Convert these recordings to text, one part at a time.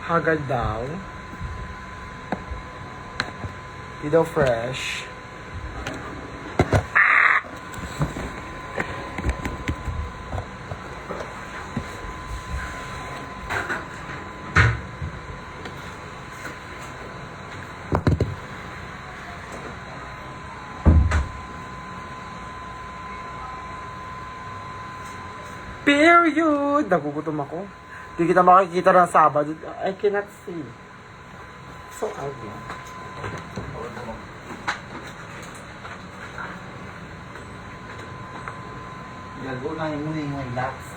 Haggard daw. Di daw fresh. Period! Nagugutom ako. Hindi kita makikita ng Sabado. I cannot see. So ugly. Unahin mo na yung lilacs.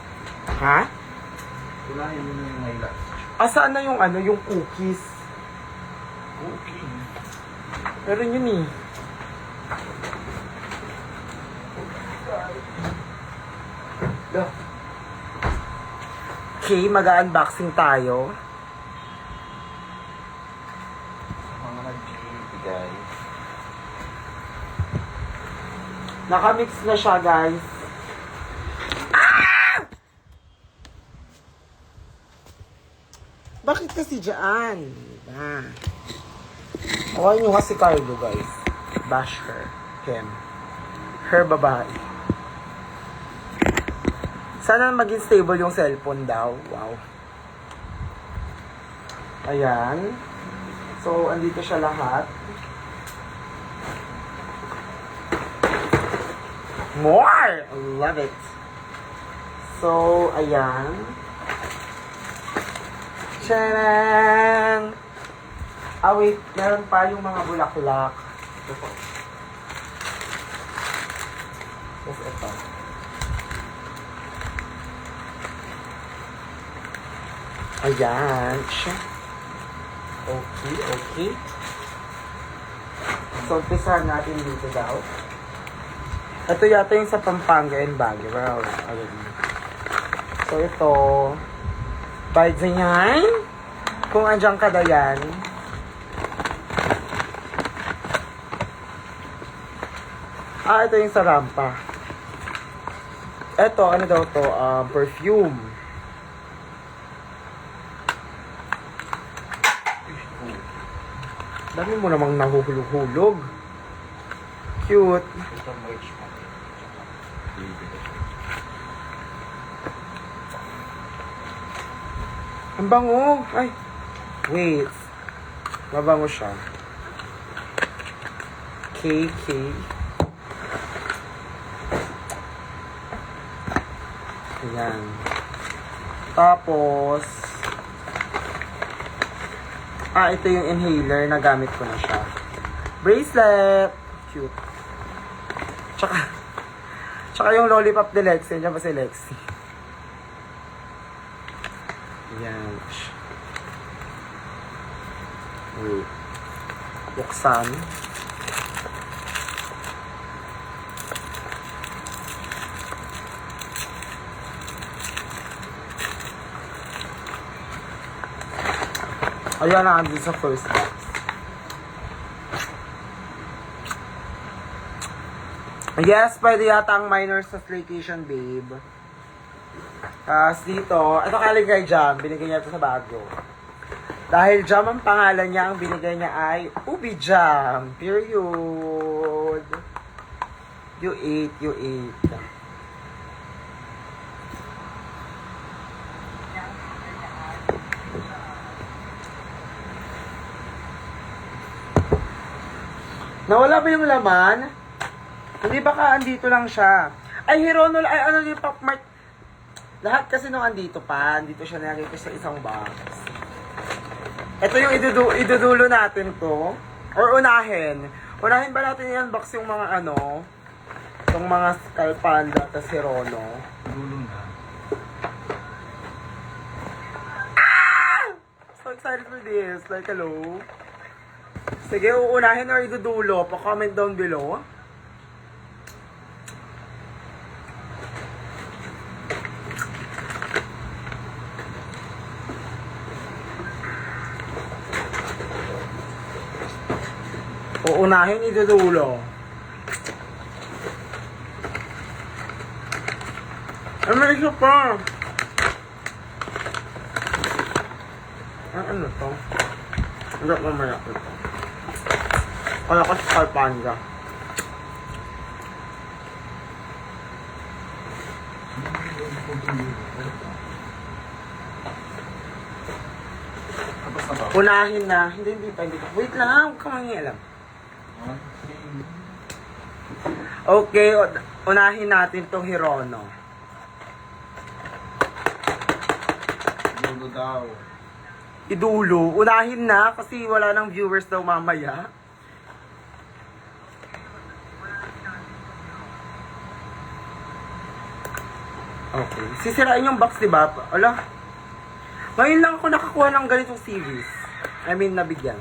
Ha? Unahin mo na yung lilacs. Saan na yung ano, yung cookies? Okay. Meron yun eh. Okay, mag-unboxing tayo. Mga nag-GP guys. Nakamix na siya, guys. Ah! Bakit kasi dyan? Ah. Huwag nyo kasi Carlo, guys. Bash her. Him. Her babae. Sana maging stable yung cellphone daw. Wow. Ayan. So, andito siya lahat. More! I love it. So, ayan. Tcharan! Wait. Meron pa yung mga bulaklak. Ito po. Tapos ito. Ayan. Okay, okay. So, umpisahan natin dito daw. Ito yata yung sa Pampanga and Baguio. Wow. So, ito. Bayad sa yan. Kung andyan ka daw yan. Ito yung sa Rampa. Ito, ano daw to? Perfume. Dami mo namang nahuhulog-hulog. Cute. Ito merch mo. Ang bango. Ay. Wait. Mabango siya. KK. Ayan. Tapos, ito yung inhaler. Nagamit ko na siya. Bracelet. Cute. Tsaka yung lollipop ni Lexi. Diyan ba si Lexi? Ayan. Wait. Buksan. Ayan na, andun sa first box. Yes, pwede yata ang minor sa staycation, babe. Tapos dito, ito kaling kay Jam, binigay niya ito sa bago. Dahil Jam ang pangalan niya, ang binigay niya ay Ubi Jam. Period. You ate, you ate. Nawala ba yung laman? Hindi baka andito lang siya. Ay, Hironol, ay ano yung Pop Mart. Lahat kasi nung andito pa, andito siya nilagay ko sa isang box. Ito yung idudulo natin to. Or unahin. Unahin ba natin i-unbox yung mga ano, yung mga Skull Panda, tas Hirono. Dulo na. So excited for this. Like, hello. Sige, uunahin or idudulo. Pa-comment down below. Uunahin, idudulo. Ay, may isa pa. Ano to? Hindi mamaya ito. Kala ko sa Panda. Tapos na ba? Unahin na. Hindi pa. Wait lang, huwag ka mangialam. Okay, unahin natin tong Hirono. Dulo daw. Idulo. Unahin na kasi wala nang viewers daw mamaya. Okay. Sisirain yung box, diba? Ala. Ngayon lang ako nakakuha ng ganitong series. I mean, nabigyan.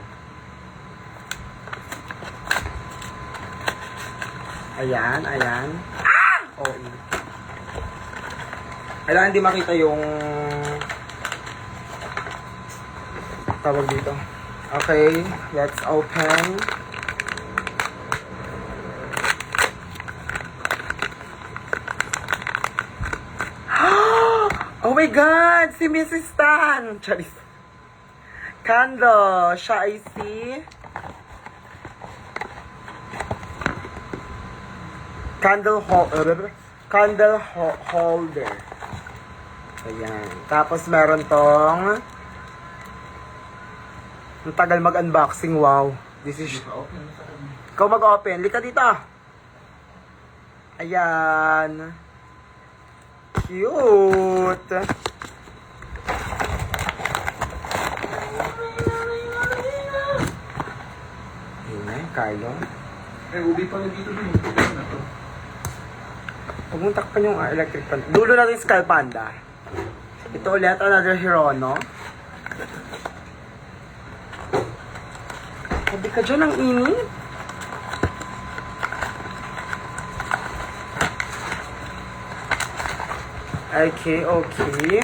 Ayan, ayan. Ah! Oo. Kailangan di makita yung tawag dito. Okay, let's open. Oh my God! Si Mrs. Tan! Charis. Candle. Siya ay si candle holder. Ayan. Tapos meron tong ang tagal mag-unboxing. Wow. This is Open sa kanya. ikaw mag-open. Lika dito. Ayan. Cute. Ayan, Carlo. Ubi pala dito din. Ubi na to. Huwag mong takpan yung electric pan. Dulo natin yung Skull Panda. Ito ulit, another Hirono. Sabi ka dyan, ang init. Okay, okay.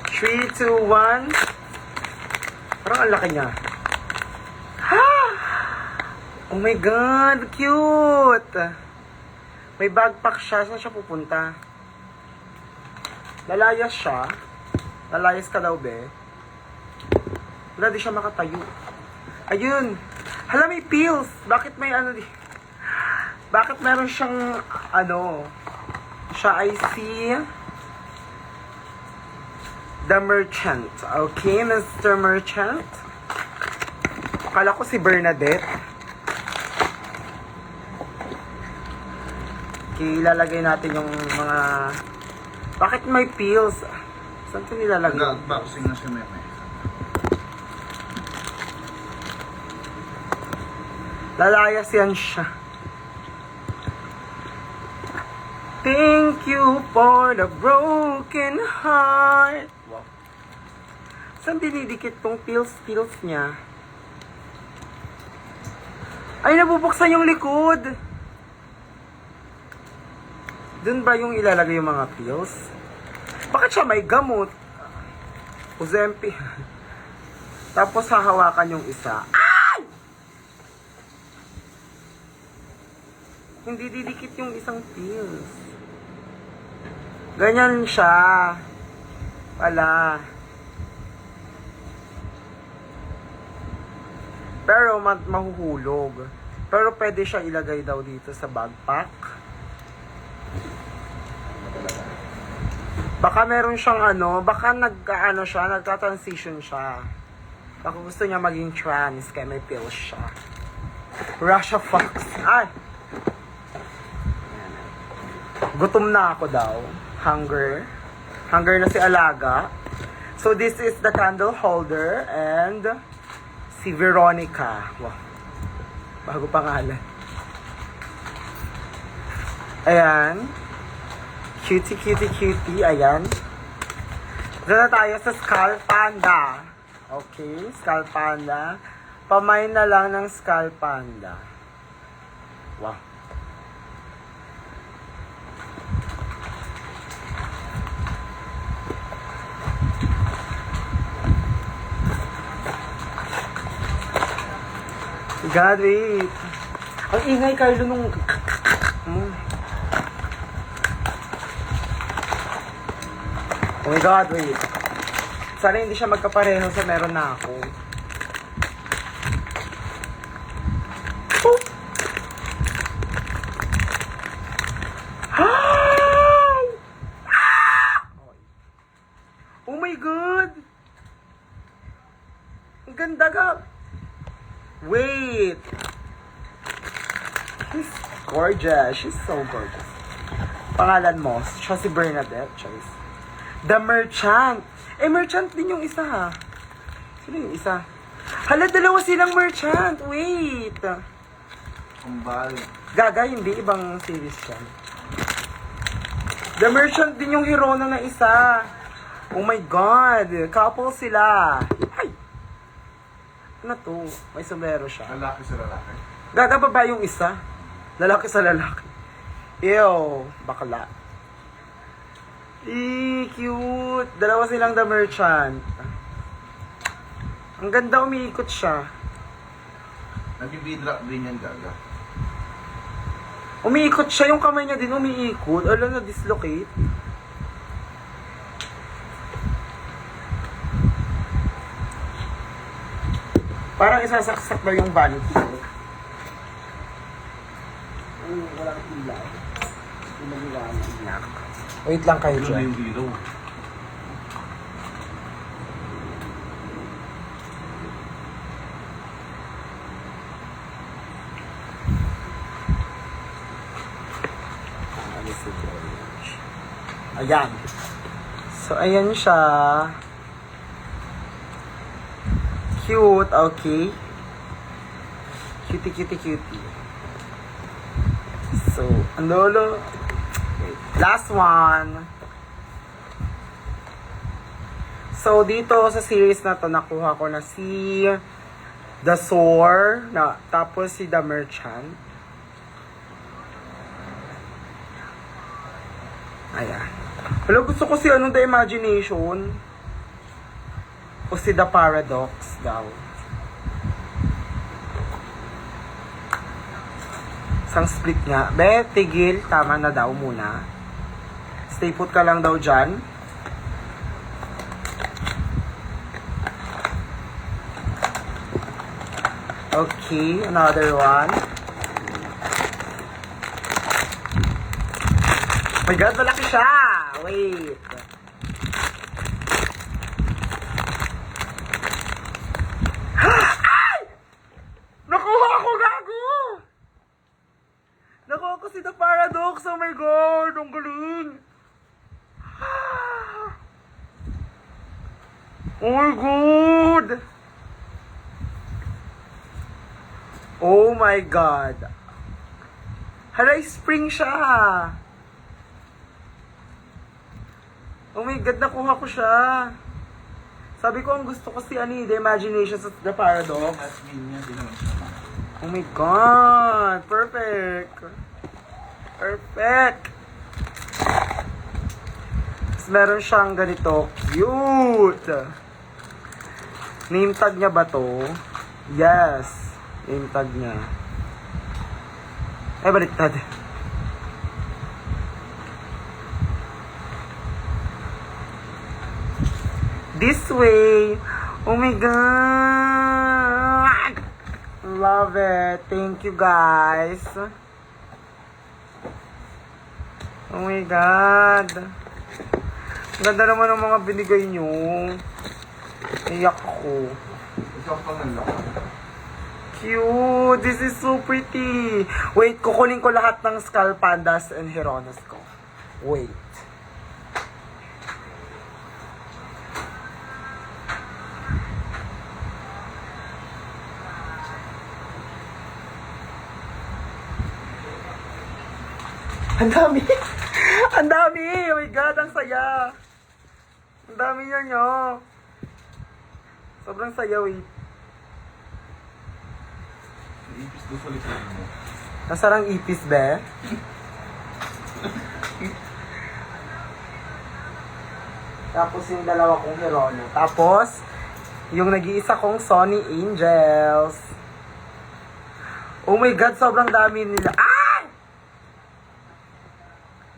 3, 2, 1. Parang ang laki niya. Ha! Oh my God, cute! May backpack siya. Saan siya pupunta? Lalayas siya. Lalayas ka daw, be. Wala, di siya makatayo. Ayun! Hala, may pills! Bakit may ano di? Bakit meron siyang, ano, siya ay si The Merchant. Okay, Mr. Merchant. Akala ko si Bernadette. Okay, ilalagay natin yung mga... Bakit may pills? Saan ito nilalagay? Nag-unboxing na si Meme. Lalayas yan siya. Thank you for the broken heart. Wow. Saan dinidikit tong pills niya? Ay, nabubuksan yung likod. Dun ba yung ilalagay yung mga pills? Bakit siya may gamot? Ozempi. Tapos hahawakan yung isa. Ay! Hindi didikit yung isang pills. Ganyan siya. Wala. Pero mahuhulog. Pero pwede siya ilagay daw dito sa backpack. Baka meron siyang ano, baka nagka-transition siya. Baka gusto niya maging trans, kaya may pills siya. Russia Fox. Ay! Gutom na ako daw. Hunger. Hunger na si Alaga. So this is the candle holder and si Veronica. Wow. Bago pangalan. Ayan. Cutie, cutie, cutie. Ayan. Diyan na tayo sa Skull Panda. Okay, Skull Panda. Pamay na lang ng Skull Panda. Wow. God, wait. Ang ingay, Carlo, nung... Oh my God, wait. Sana hindi siya magkapareho sa meron na ako. Oh! Ah! Oh my God! Ang ganda ka! Wait! She's gorgeous. She's so gorgeous. Pangalan mo? Siya si Bernadette. Choice. The Merchant. Eh, Merchant din yung isa, ha? Sino yung isa? Hala, dalawa silang Merchant. Wait. Kumbal. Gaga, hindi. Ibang series siya. The Merchant din yung Hirona na isa. Oh my God. Couple sila. Ay! Ano to? May sombrero siya. Lalaki sa lalaki. Gaga, babae yung isa. Lalaki sa lalaki. Ew, bakla. Cute. Dalawa silang The Merchant. Ang ganda, umiikot siya. Nag-b-drop din yan, Gaga. Umiikot siya, yung kamay niya din umiikot. Alam na, dislocate. Parang isasaksak daw yung vanity. Walang ilaw. Wait lang kayo Yun na dyan. yung hero. Ayan. So, ayan siya. Cute, okay. Cutie, cutie, cutie. So, ang lolo. Wait, last one. So, dito sa series na to, nakuha ko na si The Soar, tapos si The Merchant. Ayan. Wala, gusto ko si The Imagination. O si The Paradox daw. Isang split nga. Be, tigil. Tama na daw muna. Stay put ka lang daw dyan. Okay, another one. Oh my God, malaki siya! Wait. Ay! Nakuha ko, gago! Nakuha ko si The Paradox. Oh my God, ang galing! Oh my God! Oh my God! Hala, spring siya! Oh my God, nakuha ko siya! Sabi ko, ang gusto ko si The Imagination sa The Paradox. Admin niya, di naman siya. Oh my God! Perfect! Perfect! Tapos meron siyang ganito. Cute! Name tag niya ba to? Yes! Name tag niya. Ay, baliktad. This way! Oh my God! Love it! Thank you, guys! Oh my God! Ang ganda naman ng mga binigay nyo. Iyak ko. Ikaw pang nalaki. Cute! This is so pretty! Wait, kukunin ko lahat ng Skull Pandas and Hironas ko. Wait. Ang dami! Ang dami! Oh my God, ang saya! Ang dami niya nyo! Sobrang saya, wait. Ipis doon sa likod mo. Nasarang ipis, be? Tapos yung dalawa kong Hirono. Tapos, yung nag-iisa kong Sony Angels. Oh my God, sobrang dami nila. Ah!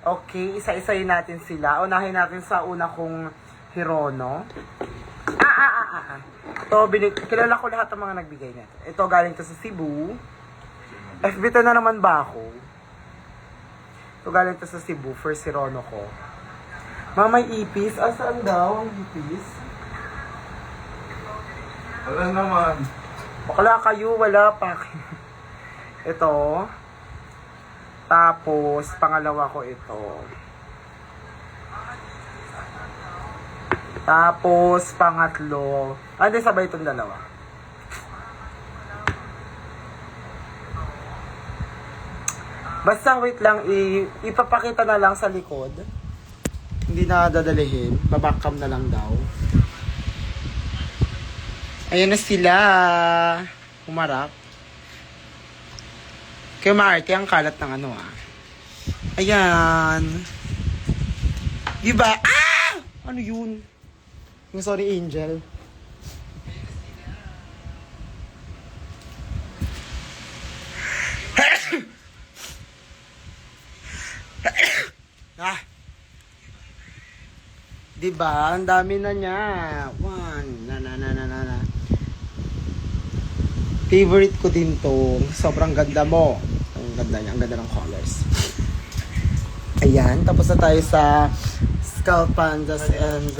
Okay, isa-isayin natin sila. Unahin natin sa una kong Hirono. Ito, kilala ko lahat ng mga nagbigay nito. Ito, galing to sa Cebu. FB to na naman ba ako? Ito, galing to sa Cebu. First Hirono ko. May ipis. Saan daw ang ipis? Wala naman. Bakla kayo, wala pa. Ito. Tapos, pangalawa ko ito. Tapos, pangatlo. Hindi, sabay itong dalawa. Basta, wait lang. Ipapakita na lang sa likod. Hindi na dadalihin. Babakam na lang daw. Ayan na sila. Humarap. Kaya maarte ang kalat ng ano ah. Ayan. Diba? Ah! Ano yun? Yung sorry, Angel. Ah. Diba? Ang dami na niya. One. Na. Favorite ko din to. Sobrang ganda mo. Ang ganda niya. Ang ganda ng colors. Ayan. Tapos na tayo sa Skull Pandas and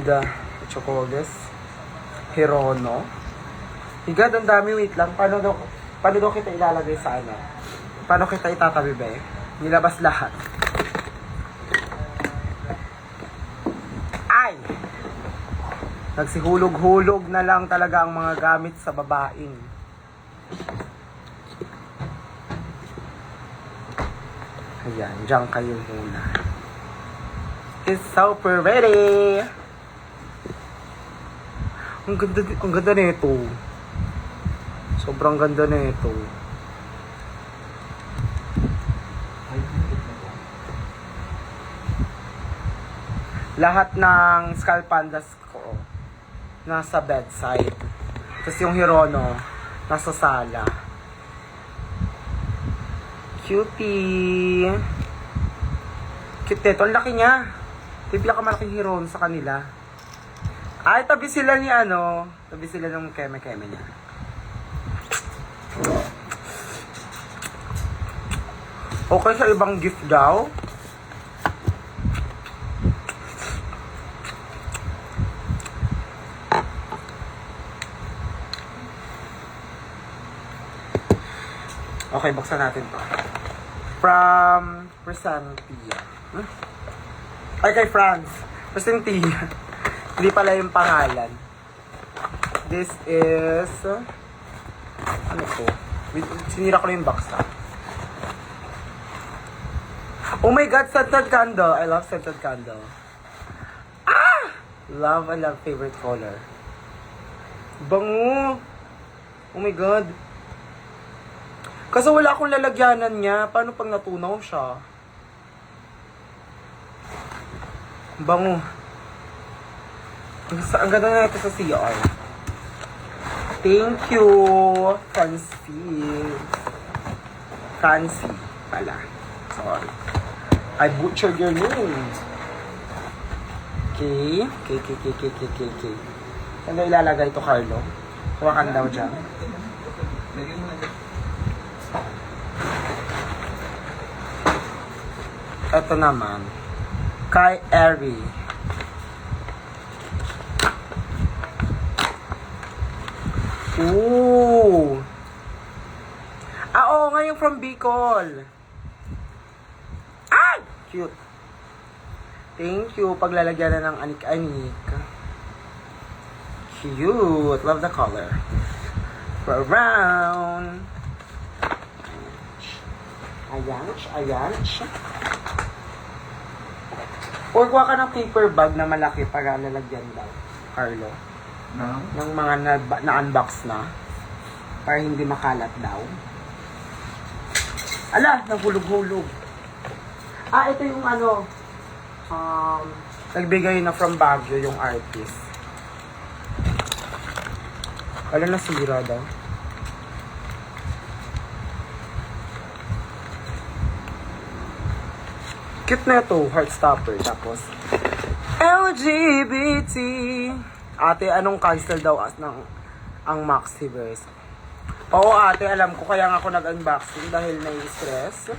what you call this? Hirono. Higad, ang dami. Wait lang. Paano daw kita ilalagay sa ano? Paano kita itatabi ba eh? Nilabas lahat. Ay! Nagsihulog-hulog na lang talaga ang mga gamit sa babaeng. Ayan, dyan kayo muna. It's so pretty! Ang ganda nito. Sobrang ganda nito. Lahat ng Skull Pandas ko nasa bedside. Tapos yung Hirono nasa sala. Cutie. Cute nito. Ang laki niya. Ito yung pinakamalaking Hirono sa kanila. Ay, tabi sila ni ano. Tabi sila ng keme-keme niya. Okay sa ibang gift daw. Okay, buksan natin to. From Presentia. Ay, kay Franz. Presentia. Hindi pala yung pangalan. This is... ano to? Sinira ko na yung box na. Oh my God, scented candle. I love scented candle. Ah! Love, I love favorite color. Bango! Oh my God. Kasi wala akong lalagyanan niya. Paano pag natunaw siya? Bango. Ang ganda na ito sa CR. Thank you, Fancy pala. Sorry. I butchered your name. Okay. Okay. Saan daw ilalagay ito, Carlo? Hawakan daw dyan. Lagyan mo na dyan. Ito naman. Kay Eri. Ooh. Oo, ngayon from Bicol. Ah! Cute. Thank you. Paglalagyan na ng anik-anik. Cute. Love the color. Brown. Ayan. Or kuha ka ng paper bag na malaki para lalagyan daw, Carlo. Ng mga na-unbox na. Para hindi makalat daw. Ala, nahulog-hulog. Ah, ito yung ano, nagbigay na from Baguio yung artist. Wala na sira daw. Cute na ito, Heartstopper. Tapos, LGBT. Ate, anong cancel daw as ng ang Maxiverse? Oo ate, alam ko kaya nga ako nag-unboxing dahil nai-stress.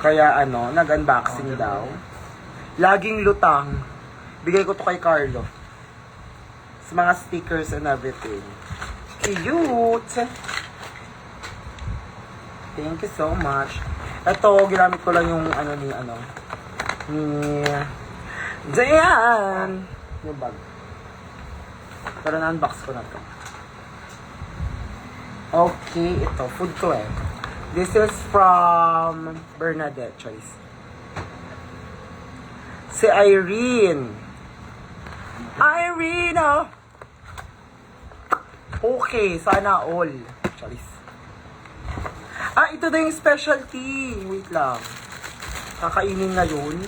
Kaya nag-unboxing daw. Laging lutang. Bigay ko to kay Carlo. Sa mga stickers and everything. Cute! Thank you so much. Ito, ginamit ko lang yung ni Dayan! Yung bag. Pero na-unbox ko na to. Okay, ito. Food to eh. This is from Bernadette Choice. Si Irene. Irene, oh! Okay, sana all. Choice. Ito na yung specialty. Wait lang. Kakainin na yun.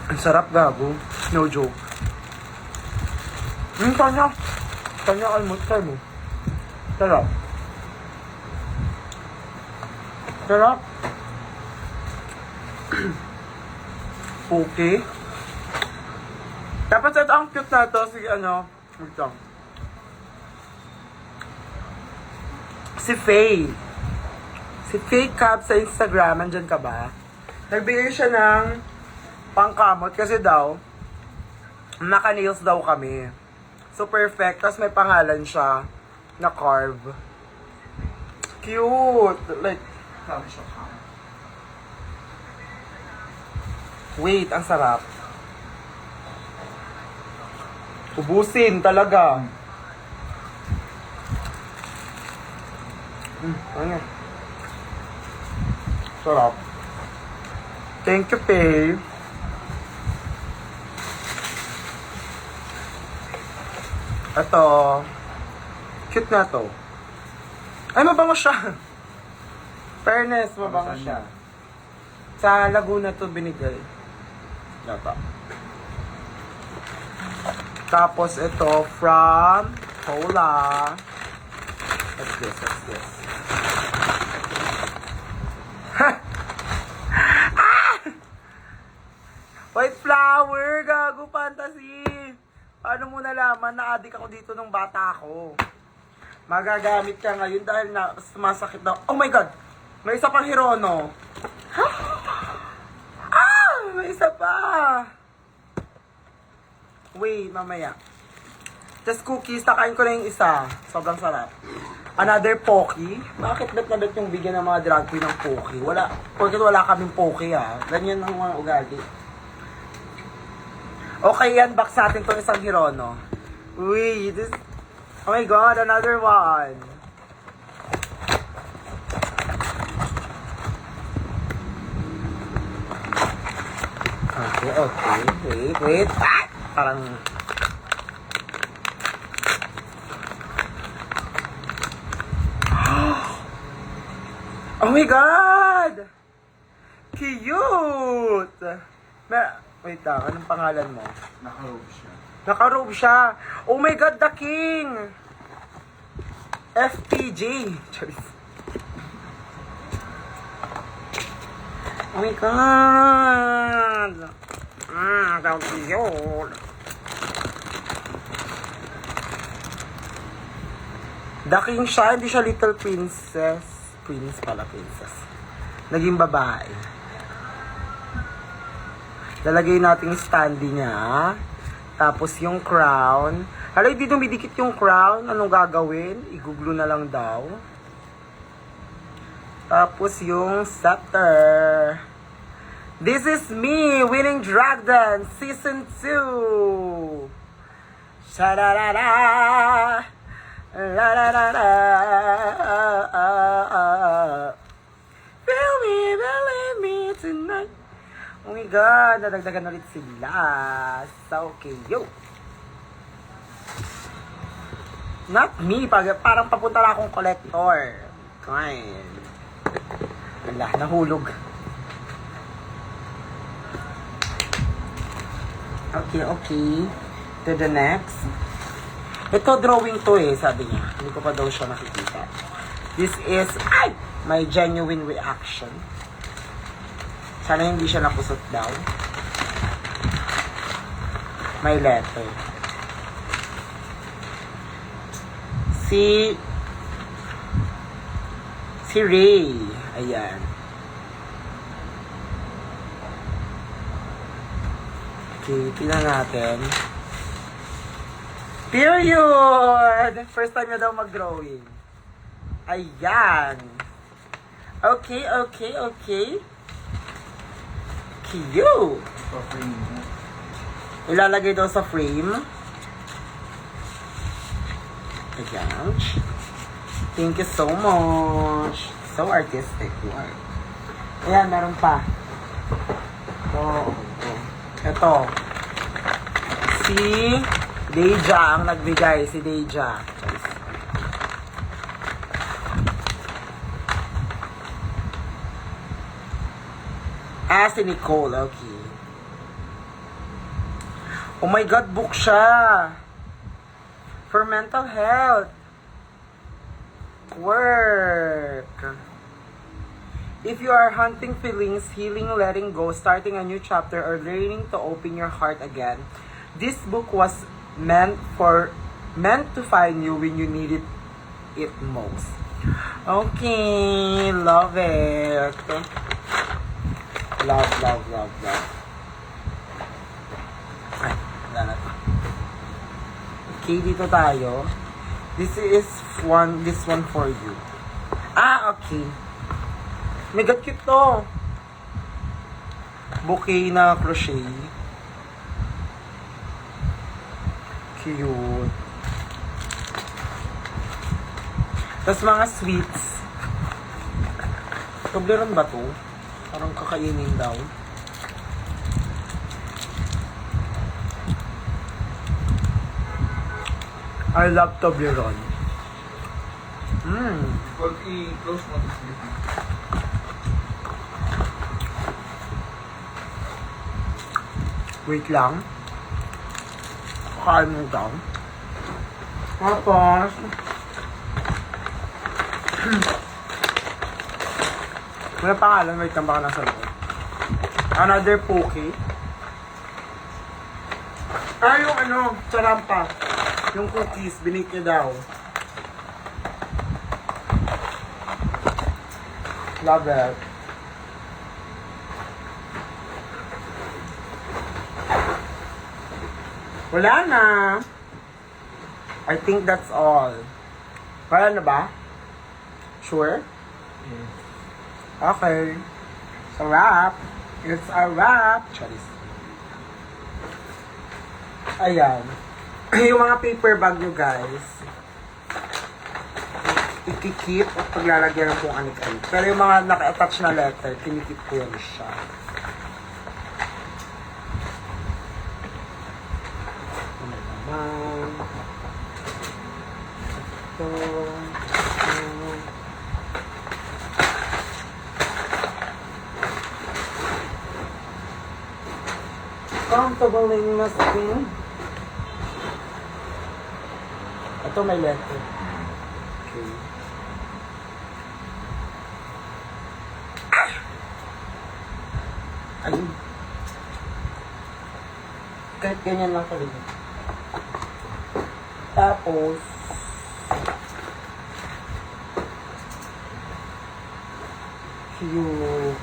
Ang sarap, gago. No joke. Kanya. Kanya almond mo. Sarap. Sarap. Okay. Tapos ito ang cute na to. Sige, wait lang. Si Faye. Si Faye Cap sa Instagram. Andyan ka ba? Nagbigay siya ng pangkamot kasi daw naka-nails daw kami. So perfect. Tapos may pangalan siya na carve. Cute. Like, Sabi siya ka. wait, ang sarap. Ubusin talaga. Ano? Sarap. Thank you, Faye. Ito. Cute na to. Ay, mabango siya. Fairness, mabango siya. Sa Laguna to binigay. Yata. Tapos ito from Cola. What's this? What's this? White flower! Gago fantasy! Paano mo nalaman na adik ako dito nung bata ako? Magagamit ka ngayon dahil na sumasakit daw. Oh my God! May isa pang Hirono. May isa pa! Wait, mamaya. Just cookies, nakain ko na yung isa. Sobrang sarap. Another Pocky. Bakit bet na bet yung bigyan ng mga drag queen ng Pocky? Wala. Porque wala kaming Pocky Ganyan ang mga ugali. Okay, unbox natin itong isang Hirono. Uy, this... Oh my God, another one. Okay. Wait. Parang... Oh my God! Cute! Wait lang, anong pangalan mo? Naka-robe siya. Naka-robe siya. Oh my God, the king! FPJ. Charis. Oh my God! So cute! The king siya, hindi siya little princess. Prince pala, princess. Naging babae. Lalagay natin yung standee niya. Tapos yung crown. Hala, hindi dumidikit yung crown. Anong gagawin? I-glue na lang daw. Tapos yung scepter. This is me winning Drag Dance Season 2. Sha-da-da-da. La-da-da-da. Feel me, believe me tonight. Oh my God, nadagdagan ulit sila. So, okay, yo. Not me, parang papunta na akong collector. Kind. Wala, nahulog. Okay. To the next. Ito, drawing to eh, sabi niya. Hindi ko pa daw siya nakikita. This is, my genuine reaction. Sana hindi siya nakusot daw. My letter. Si Ray. Ayan. Okay, tingnan natin. Period! First time na daw mag-drawing. Ayan. Okay. Cute! Ilalagay daw sa frame. Ayan. Thank you so much. So artistic work. Ayan, meron pa. Ito. Si Deja ang nagbigay. Si Deja. Si Nicole. Okay. Oh my God, book siya. For mental health. Work. If you are hunting feelings, healing, letting go, starting a new chapter, or learning to open your heart again, this book was meant to find you when you needed it most. Okay, love it. Love. Ay, wala na to. Okay, dito tayo. This one for you. Okay. Mega cute to. Bouquet na crochet. Cute. Tapos mga sweets. Toblerone ba to? Parang kakainin daw. I love Toblerone. Pag i-close mo ito. Wait lang. Kakain mo daw. Tapos, wala pangalan, wait lang baka nasa loob. Another Poke. Yung sarampa. Yung cookies, binake niya daw. Love it. Wala na. I think that's all. Wala na ba? Sure? Yes. Okay. It's a wrap. It's a wrap. Charis. Ayan. Yung mga paper bag nyo, guys. Ikikip at paglalagyan ng kung anik-anik. Pero yung mga naka-attach na letter, kinikip ko yan siya. Ano naman? Ito. Comfortable in my skin. Ito may letter. Okay. Ayun. Kahit ganyan lang talaga. Tapos, cute.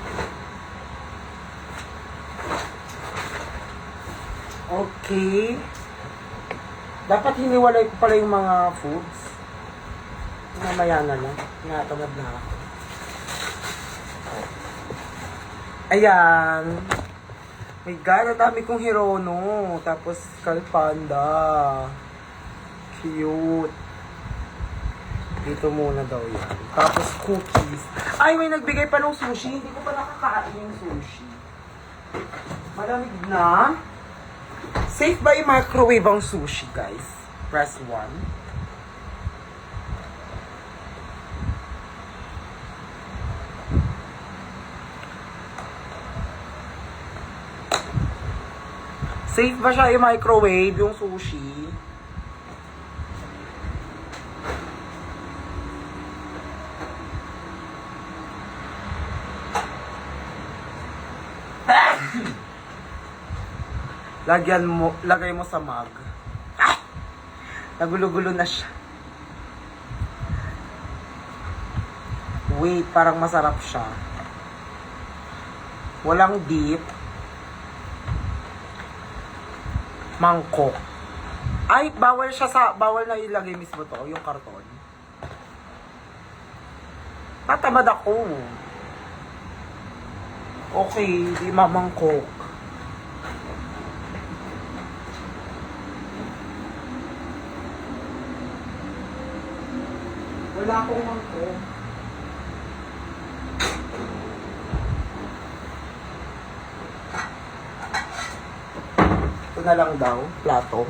Okay. Dapat hiniwalay ko pala yung mga foods. Mamaya na lang. Natamad na ako. Ayan. My God, ang dami kong Hirono. Tapos, Kalpanda. Cute. Dito muna daw yan. Tapos, cookies. Ay, may nagbigay pa ng sushi. Hindi ko pa nakakain yung sushi. Malamig na. Safe ba i-microwave ang sushi, guys? Press 1. Safe ba siya i-microwave yung sushi? Lagay mo sa mug. Ah! Nagulo-gulo na siya. Wait, parang masarap siya. Walang dip. Mangkok. Ay, bawal na ilagay mismo to, yung karton. Tatamad ako. Okay, di mamangkok. Wala akong mangkok. Ito na lang daw, plato.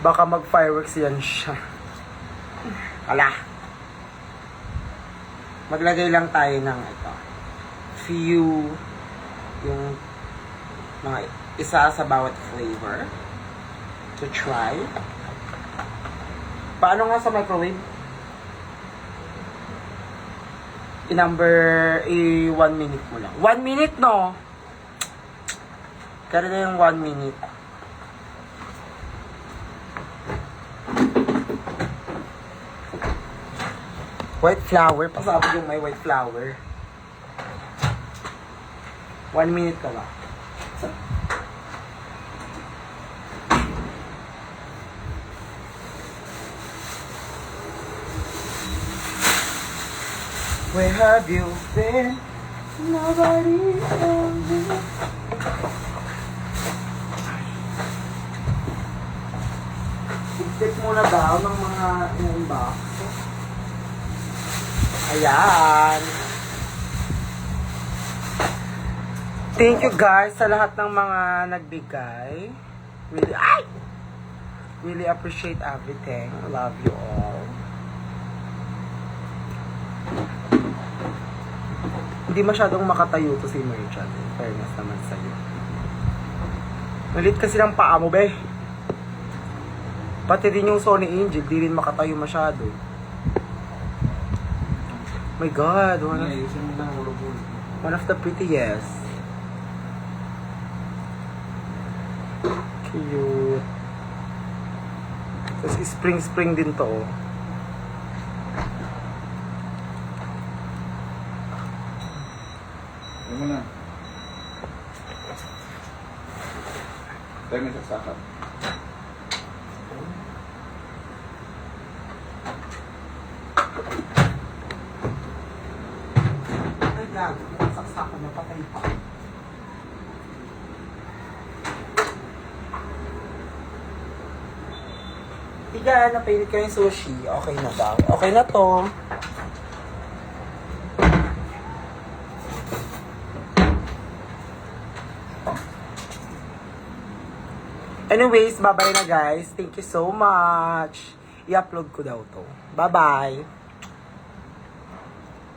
Baka mag-fireworks yan siya. Ala. Maglagay lang tayo ng ito. Few, yung mga isa sa bawat flavor. To try. Paano nga sa microwave? I-1 minute mo lang. 1 minute, no? Kaya na yung 1 minute. White flour. Pasabog yung may white flour. 1 minute ka ba? Where have you been? Nobody told me. Tigtik muna daw ng mga in-box. Ayan. Thank you guys sa lahat ng mga nagbigay. Really appreciate everything. Love you all. Hindi masyadong makatayo to si Merchant. In fairness naman sa'yo. Malit kasi ng paa mo, be. Pati din yung Sony Angel, di rin makatayo masyado. My God, one of the prettiest. Cute. Tapos spring din to, oh. Ano mo na? Tayo may saksakan. Ay, gago. Saksakan na patay pa. Tiga, napainit ka yung sushi. Okay na daw. Okay na to. Anyways, bye-bye na guys. Thank you so much. I-upload ko daw to. Bye-bye.